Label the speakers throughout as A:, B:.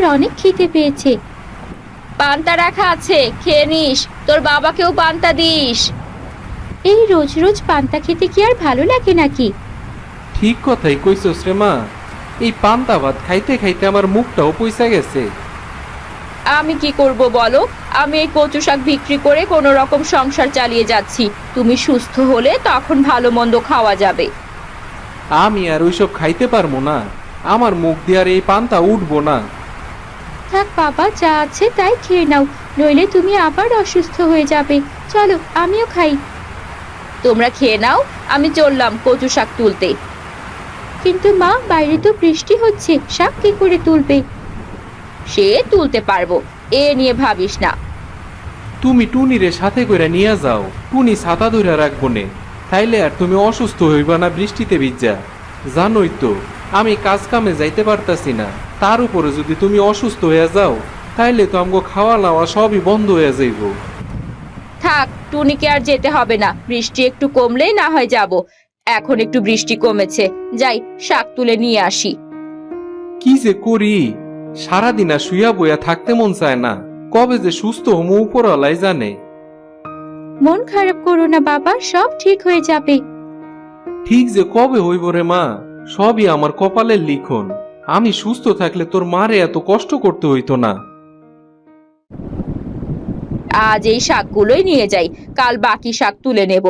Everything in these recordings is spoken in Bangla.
A: আমার অনেক খিদে পেয়েছে। পান্তা রাখা আছে, খেয়ে নিস, তোর বাবাকেও পান্তা দিস। এই রোজ রোজ পান্তা খেতে কি আর ভালো লাগে নাকি?
B: ঠিক কথাই কইছস রে মা। এই পান্তা ভাত খাইতে খাইতে আমার মুখটাও পয়সা গেছে।
A: আমি কি করব বলো? আমি এই কচু শাক বিক্রি করে কোনো রকম সংসার চালিয়ে যাচ্ছি। তুমি সুস্থ হলে তখন ভালো মন্দ খাওয়া যাবে।
B: আমি আর ওইসব খাইতে পারবো না। আমার মুখ দিয়ে আর এই পান্তা উঠবো না।
A: থাক বাবা, যা আছে তাই খেয়ে নাও, নইলে তুমি আবার অসুস্থ হয়ে যাবে। চলো আমিও খাই। তোমরা খেয়ে নাও, আমি চললাম কচু শাক তুলতে। কিন্তু মা, বাইরে তো বৃষ্টি হচ্ছে, শাক কি করে তুলবে? সে তুলতে পারবো, এ নিয়ে ভাবিস না।
B: তুমি টুনিরে সাথে করে নিয়ে যাও, টুনি ছাতা ধরে রাখবো নে। তাইলে আর তুমি অসুস্থ হইবা না বৃষ্টিতে ভিজা। জানোই তো আমি কাজ কামে যাইতে পারতাছি না, তার উপরে যদি তুমি অসুস্থ হয়ে যাও তাইলে তো আমগো খাওয়া দাওয়া সবই বন্ধ হয়ে যাইব।
A: থাক, টুনিকে আর যেতে হবে না, বৃষ্টি একটু কমলেই না হয় যাব। এখন একটু বৃষ্টি কমেছে, যাই শাক তুলে নিয়ে আসি।
B: কি যে করি, সারাদিন আর শুইয়া বইয়া থাকতে মন চায় না। কবে যে সুস্থ হমু উপরওয়ালাই জানে।
A: মন খারাপ করো না বাবা, সব ঠিক হয়ে যাবে।
B: ঠিক যে কবে হইব রে মা, সবই আমার কপালের লিখন। আমি সুস্থ থাকলে তোর মারে এত কষ্ট করতে হইতো না।
A: আজ এই শাকগুলোই নিয়ে যাই, কাল বাকি শাক তুলে নেব।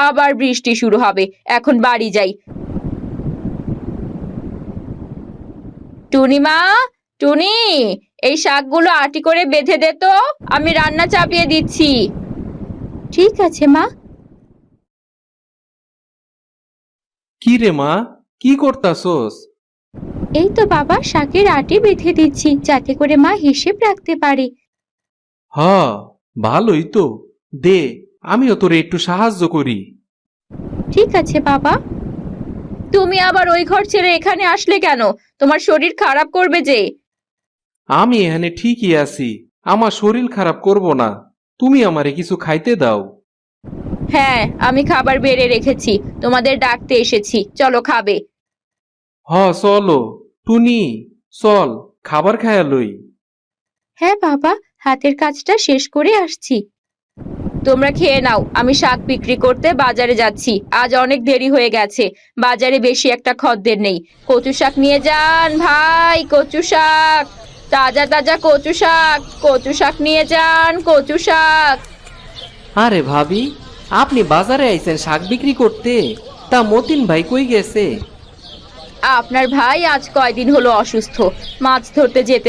A: আবার বৃষ্টি শুরু হবে, এখন বাড়ি যাই। টুনিমা, টুনি, এই শাকগুলো আটি করে বেঁধে দে তো, আমি রান্না চাপিয়ে দিচ্ছি। ঠিক আছে মা।
B: কি রে মা, কি করতাছস?
A: এই তো বাবা, শাকের আটি বেঁধে দিচ্ছি যাতে করে মা হিসেব রাখতে পারে।
B: হ, ভালোই তো। দে, আমিও তোরে একটু সাহায্য করি।
A: ঠিক আছে বাবা। তুমি আবার ওই ঘর ছেড়ে এখানে আসলে কেন? তোমার শরীর খারাপ করবে যে।
B: আমি এখানে ঠিকই আছি, আমার শরীর খারাপ করব না। তুমি আমারে কিছু খাইতে দাও।
A: হ্যাঁ, আমি খাবার বেড়ে রেখেছি, তোমাদের ডাকতে এসেছি, চলো খাবে।
B: হ চলো, টুনি চল, খাবার খায়া লই।
A: হ্যাঁ বাবা, হাতের কাজটা শেষ করে আসছি। তোমরা খেয়ে নাও, আমি শাক বিক্রি করতে বাজারে যাচ্ছি। আজ অনেক দেরি হয়ে গেছে, বাজারে বেশি একটা খদ্দের নেই। কচু শাক নিয়ে যান ভাই, কচু শাক, তাজা তাজা কচু শাক, কচু শাক নিয়ে যান, কচু শাক।
C: আরে ভাবি, আপনি বাজারে আইছেন শাক বিক্রি করতে? তা মতিন ভাই কই গেছে?
A: আপনার ভাই আজ কয়দিন হলো অসুস্থ, মাছ ধরতে যেতে